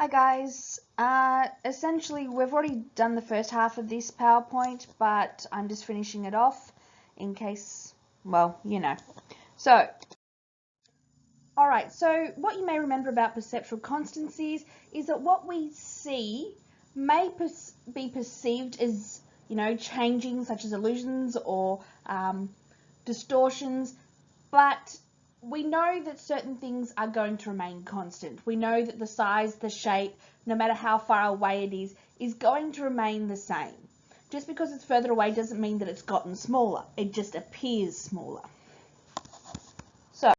Hi guys, essentially we've already done the first half of this PowerPoint, but I'm just finishing it off in case, well, you know. So, alright, so what you may remember about perceptual constancies is that what we see may be perceived as, changing, such as illusions or distortions, but we know that certain things are going to remain constant. We know that the size, the shape, no matter how far away it is going to remain the same. Just because it's further away doesn't mean that it's gotten smaller. It just appears smaller. So,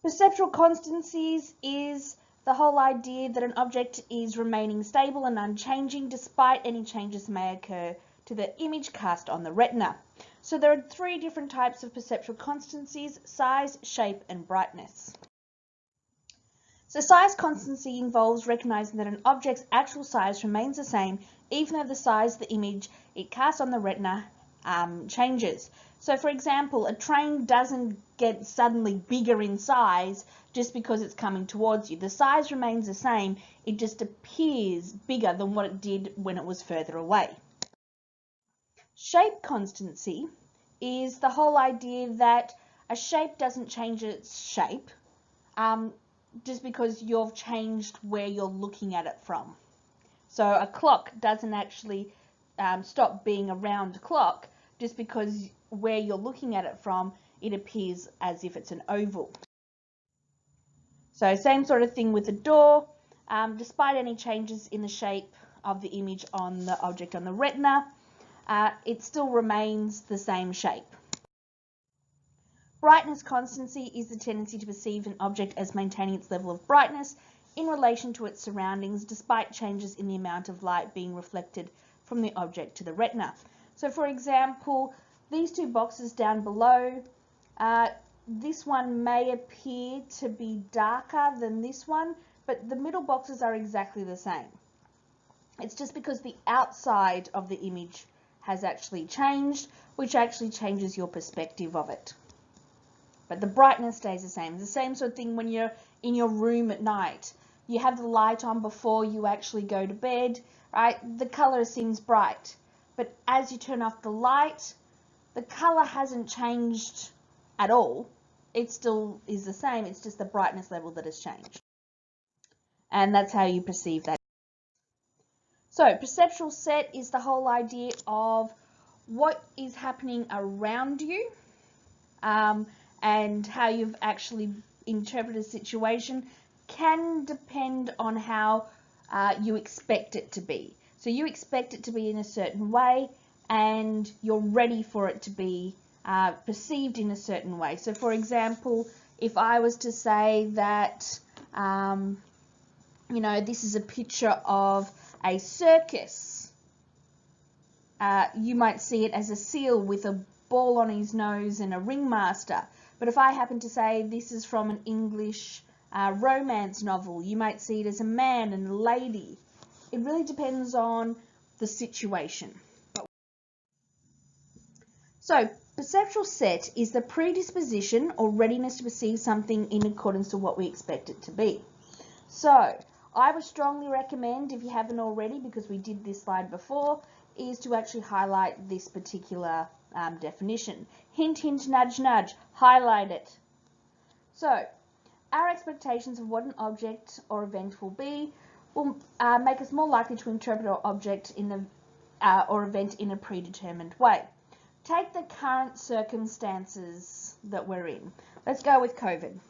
perceptual constancies is the whole idea that an object is remaining stable and unchanging despite any changes may occur to the image cast on the retina. So there are three different types of perceptual constancies: size, shape, and brightness. So size constancy involves recognizing that an object's actual size remains the same even though the size of the image it casts on the retina changes. So for example, a train doesn't get suddenly bigger in size just because it's coming towards you. The size remains the same, it just appears bigger than what it did when it was further away. Shape constancy is the whole idea that a shape doesn't change its shape just because you've changed where you're looking at it from. So a clock doesn't actually stop being a round clock just because where you're looking at it from, it appears as if it's an oval. So same sort of thing with the door. Despite any changes in the shape of the image on the object on the retina, it still remains the same shape. Brightness constancy is the tendency to perceive an object as maintaining its level of brightness in relation to its surroundings despite changes in the amount of light being reflected from the object to the retina. So for example, these two boxes down below, this one may appear to be darker than this one, but the middle boxes are exactly the same. It's just because the outside of the image has actually changed, which actually changes your perspective of it. But the brightness stays the same. It's the same sort of thing when you're in your room at night. You have the light on before you actually go to bed, right? The color seems bright. But as you turn off the light, the color hasn't changed at all. It still is the same. It's just the brightness level that has changed. And that's how you perceive that. So perceptual set is the whole idea of what is happening around you and how you've actually interpreted a situation can depend on how you expect it to be. So you expect it to be in a certain way and you're ready for it to be perceived in a certain way. So for example, if I was to say that, this is a picture of a circus, you might see it as a seal with a ball on his nose and a ringmaster. But if I happen to say this is from an English romance novel, you might see it as a man and a lady. It really depends on the situation. So, perceptual set is the predisposition or readiness to perceive something in accordance to what we expect it to be. So, I would strongly recommend, if you haven't already, because we did this slide before, is to actually highlight this particular definition. Hint, hint, nudge, nudge, highlight it. So, our expectations of what an object or event will be will make us more likely to interpret our object or event in a predetermined way. Take the current circumstances that we're in. Let's go with COVID,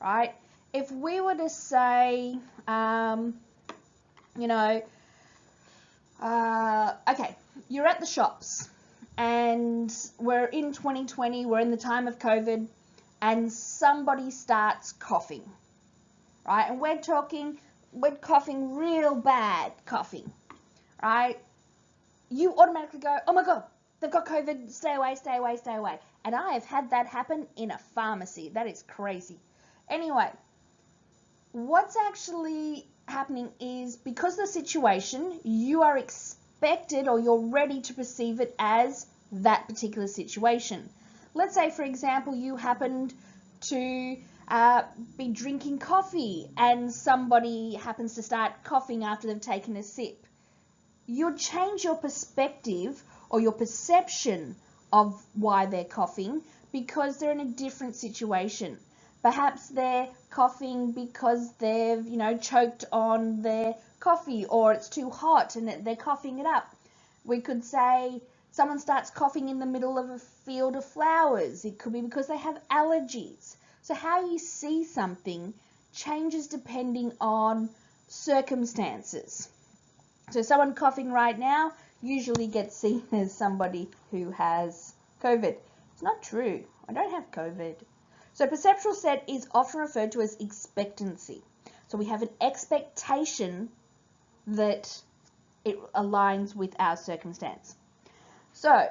right? If we were to say, okay, you're at the shops and we're in 2020, we're in the time of COVID, and somebody starts coughing, right? And we're coughing real bad coughing, right? You automatically go, oh my God, they've got COVID, stay away, stay away, stay away. And I have had that happen in a pharmacy. That is crazy. Anyway, what's actually happening is because of the situation, you are expected or you're ready to perceive it as that particular situation. Let's say, for example, you happened to be drinking coffee and somebody happens to start coughing after they've taken a sip. You'll change your perspective or your perception of why they're coughing because they're in a different situation. Perhaps they're coughing because they've, choked on their coffee, or it's too hot and they're coughing it up. We could say someone starts coughing in the middle of a field of flowers. It could be because they have allergies. So how you see something changes depending on circumstances. So someone coughing right now usually gets seen as somebody who has COVID. It's not true. I don't have COVID. So perceptual set is often referred to as expectancy. So we have an expectation that it aligns with our circumstance. So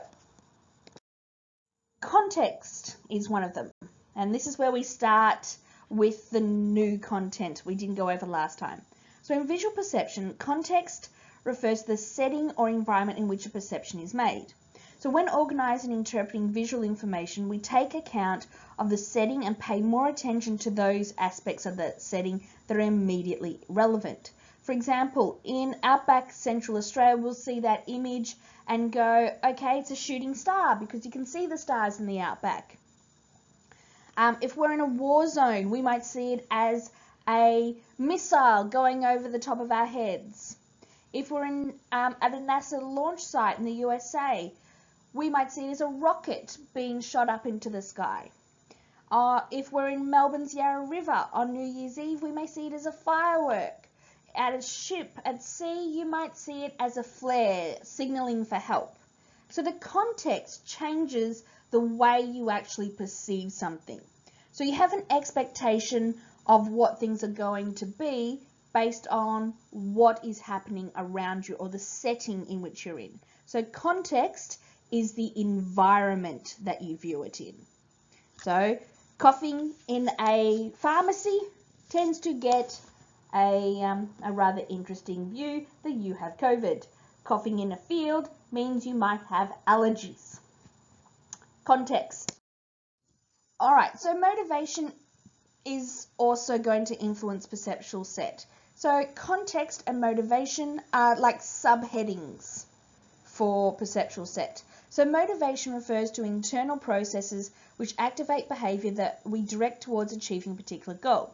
context is one of them. And this is where we start with the new content we didn't go over last time. So in visual perception, context refers to the setting or environment in which a perception is made. So when organising and interpreting visual information, we take account of the setting and pay more attention to those aspects of the setting that are immediately relevant. For example, in outback Central Australia, we'll see that image and go, okay, it's a shooting star because you can see the stars in the outback. If we're in a war zone, we might see it as a missile going over the top of our heads. If we're at a NASA launch site in the USA, we might see it as a rocket being shot up into the sky. If we're in Melbourne's Yarra River on New Year's Eve, we may see it as a firework. At a ship at sea, you might see it as a flare, signalling for help. So the context changes the way you actually perceive something. So you have an expectation of what things are going to be based on what is happening around you or the setting in which you're in. So context is the environment that you view it in. So coughing in a pharmacy tends to get a rather interesting view that you have COVID. Coughing in a field means you might have allergies. Context. All right, so motivation is also going to influence perceptual set. So context and motivation are like subheadings for perceptual set. So motivation refers to internal processes which activate behavior that we direct towards achieving a particular goal.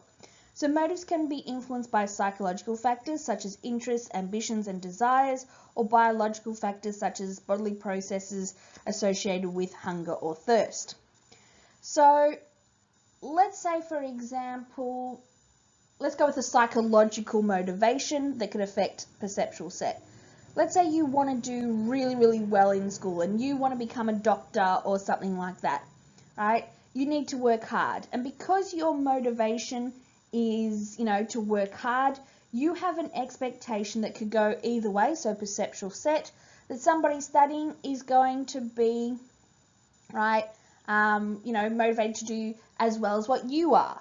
So motives can be influenced by psychological factors such as interests, ambitions and desires, or biological factors such as bodily processes associated with hunger or thirst. So let's say, for example, let's go with a psychological motivation that could affect perceptual set. Let's say you want to do really, really well in school and you want to become a doctor or something like that, right? You need to work hard. And because your motivation is, to work hard, you have an expectation that could go either way, so perceptual set, that somebody studying is going to be, right, motivated to do as well as what you are.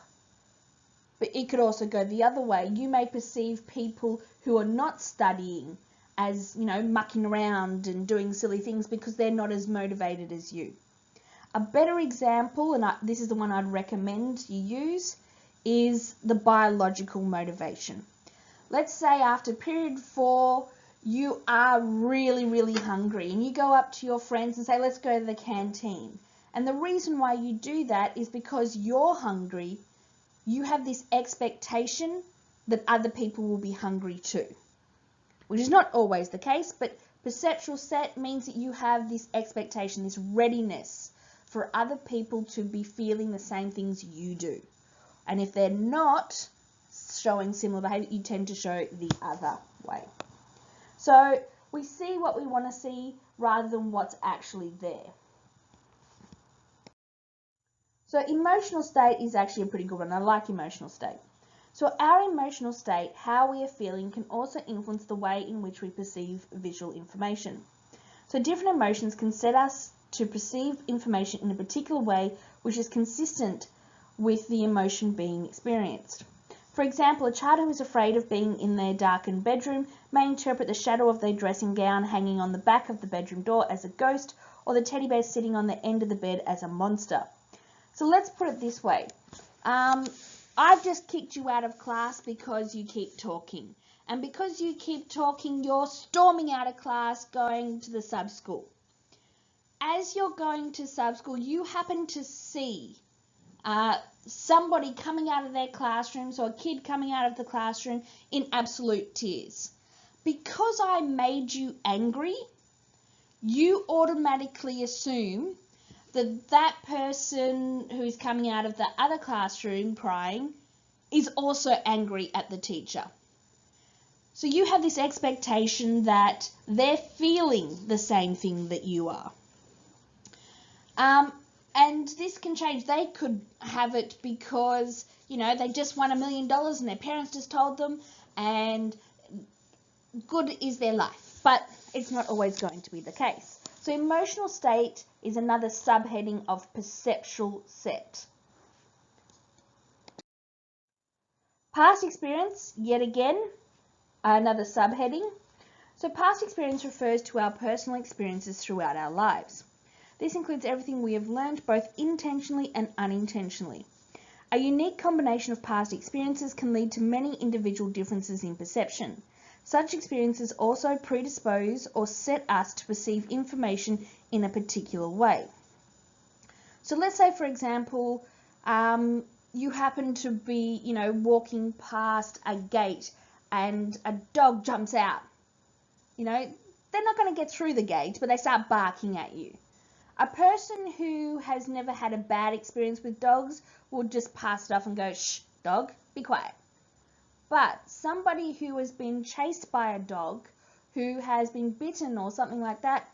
But it could also go the other way. You may perceive people who are not studying as, mucking around and doing silly things because they're not as motivated as you. A better example, and this is the one I'd recommend you use, is the biological motivation. Let's say after period 4, you are really, really hungry and you go up to your friends and say, let's go to the canteen. And the reason why you do that is because you're hungry. You have this expectation that other people will be hungry too, which is not always the case, but perceptual set means that you have this expectation, this readiness for other people to be feeling the same things you do. And if they're not showing similar behavior, you tend to show the other way. So we see what we want to see rather than what's actually there. So emotional state is actually a pretty good one. I like emotional state. So our emotional state, how we are feeling, can also influence the way in which we perceive visual information. So different emotions can set us to perceive information in a particular way which is consistent with the emotion being experienced. For example, a child who is afraid of being in their darkened bedroom may interpret the shadow of their dressing gown hanging on the back of the bedroom door as a ghost, or the teddy bear sitting on the end of the bed as a monster. So let's put it this way. I've just kicked you out of class because you keep talking. And because you keep talking, you're storming out of class going to the sub-school. As you're going to sub-school, you happen to see somebody coming out of their classroom, so a kid coming out of the classroom in absolute tears. Because I made you angry, you automatically assume that that person who's coming out of the other classroom crying is also angry at the teacher. So you have this expectation that they're feeling the same thing that you are. And this can change. They could have it because, you know, they just won $1 million and their parents just told them, and good is their life. But it's not always going to be the case. So emotional state is another subheading of perceptual set. Past experience, yet again, another subheading. So past experience refers to our personal experiences throughout our lives. This includes everything we have learned both intentionally and unintentionally. A unique combination of past experiences can lead to many individual differences in perception. Such experiences also predispose or set us to perceive information in a particular way. So let's say, for example, you happen to be, walking past a gate and a dog jumps out. They're not going to get through the gate, but they start barking at you. A person who has never had a bad experience with dogs will just pass it off and go, shh, dog, be quiet. But somebody who has been chased by a dog, who has been bitten or something like that,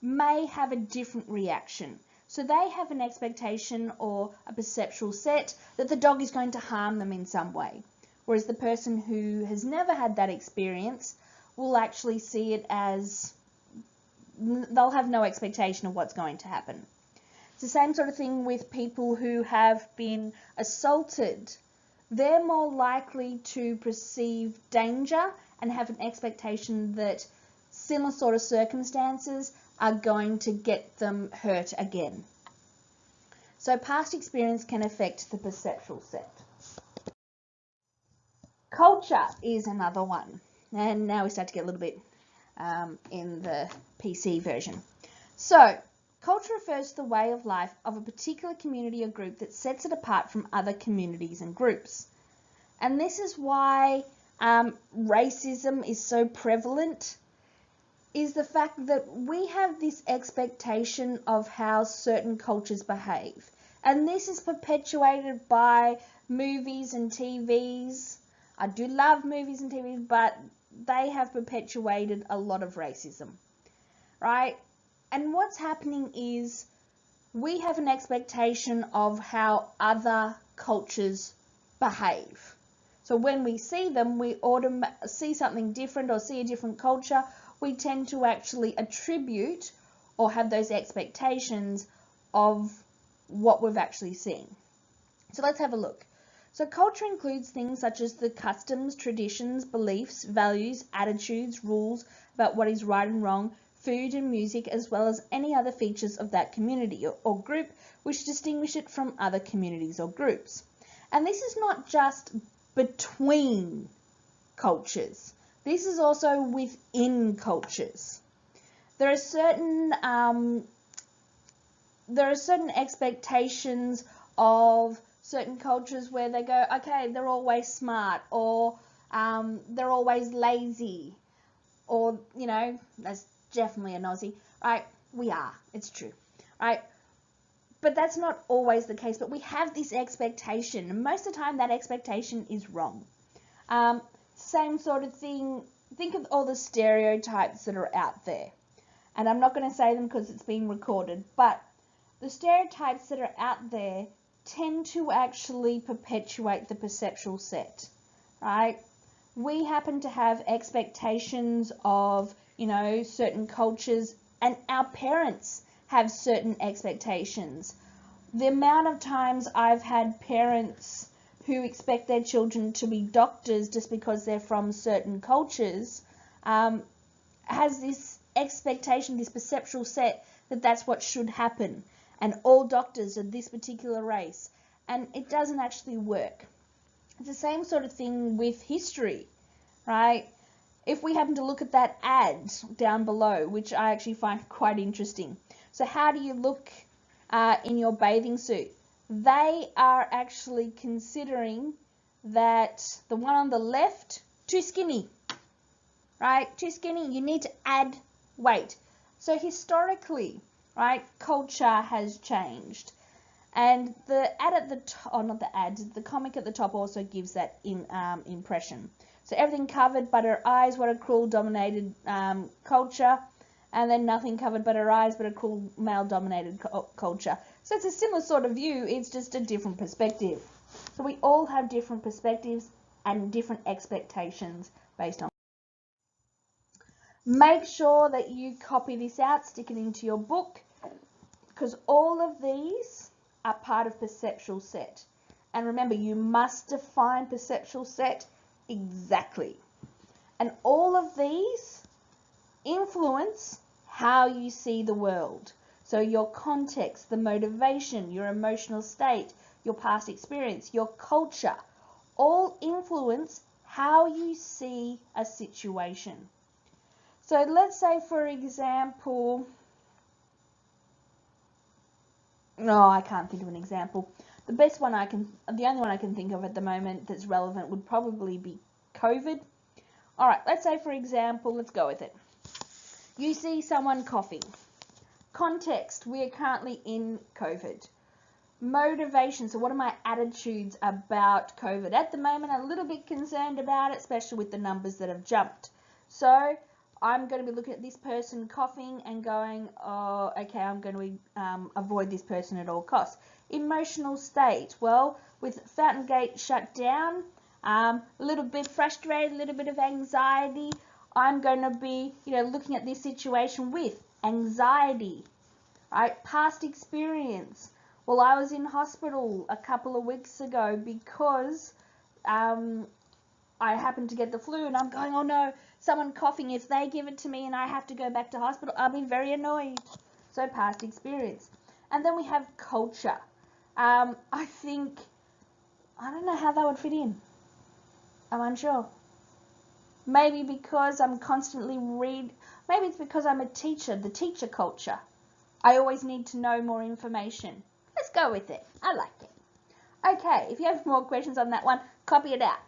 may have a different reaction. So they have an expectation or a perceptual set that the dog is going to harm them in some way. Whereas the person who has never had that experience will actually see it as they'll have no expectation of what's going to happen. It's the same sort of thing with people who have been assaulted. They're more likely to perceive danger and have an expectation that similar sort of circumstances are going to get them hurt again. So past experience can affect the perceptual set. Culture is another one. And now we start to get a little bit in the PC version. So, culture refers to the way of life of a particular community or group that sets it apart from other communities and groups. And this is why racism is so prevalent, is the fact that we have this expectation of how certain cultures behave. And this is perpetuated by movies and TVs. I do love movies and TVs, but they have perpetuated a lot of racism, right? And what's happening is we have an expectation of how other cultures behave. So when we see them, we see something different or see a different culture, we tend to actually attribute or have those expectations of what we've actually seen. So let's have a look. So culture includes things such as the customs, traditions, beliefs, values, attitudes, rules about what is right and wrong, food and music, as well as any other features of that community or group which distinguish it from other communities or groups. And this is not just between cultures. This is also within cultures. There are certain expectations of certain cultures where they go, okay, they're always smart, or they're always lazy, or, that's definitely an Aussie, right? We are, it's true, right? But that's not always the case, but we have this expectation, and most of the time that expectation is wrong. Same sort of thing, think of all the stereotypes that are out there. And I'm not going to say them because it's being recorded, but the stereotypes that are out there tend to actually perpetuate the perceptual set, right? We happen to have expectations of, certain cultures, and our parents have certain expectations. The amount of times I've had parents who expect their children to be doctors just because they're from certain cultures has this expectation, this perceptual set that that's what should happen. And all doctors are this particular race. and it doesn't actually work. It's the same sort of thing with history, right? If we happen to look at that ad down below, which I actually find quite interesting. So how do you look in your bathing suit? They are actually considering that the one on the left, too skinny, right? Too skinny, you need to add weight. So historically, right, culture has changed. And the ad at the top, oh, not the ad, the comic at the top also gives that impression. So everything covered but her eyes, what a cruel dominated culture, and then nothing covered but her eyes, but a cruel male dominated culture. So it's a similar sort of view, it's just a different perspective. So we all have different perspectives and different expectations based on. Make sure that you copy this out, stick it into your book, because all of these are part of Perceptual Set. And remember, you must define Perceptual Set exactly. And all of these influence how you see the world. So your context, the motivation, your emotional state, your past experience, your culture, all influence how you see a situation. So let's say, for example, no, I can't think of an example. The only one I can think of at the moment that's relevant would probably be COVID. All right, let's say, for example, let's go with it. You see someone coughing. Context, we are currently in COVID. Motivation, so what are my attitudes about COVID? At the moment, I'm a little bit concerned about it, especially with the numbers that have jumped. So I'm going to be looking at this person coughing and going, oh, okay, I'm going to avoid this person at all costs. Emotional state, well, with Fountain Gate shut down, a little bit frustrated, a little bit of anxiety. I'm going to be, looking at this situation with anxiety, right? Past experience. Well, I was in hospital a couple of weeks ago because I happened to get the flu, and I'm going, oh no, someone coughing, if they give it to me and I have to go back to hospital, I'll be very annoyed. So past experience. And then we have culture. I don't know how that would fit in. I'm unsure. Maybe because I'm constantly maybe it's because I'm a teacher, the teacher culture. I always need to know more information. Let's go with it. I like it. Okay, if you have more questions on that one, copy it out.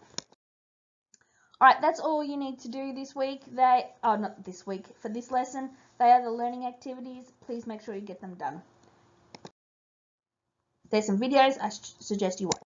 Alright, that's all you need to do this week. Not this week, for this lesson. They are the learning activities. Please make sure you get them done. There's some videos I suggest you watch.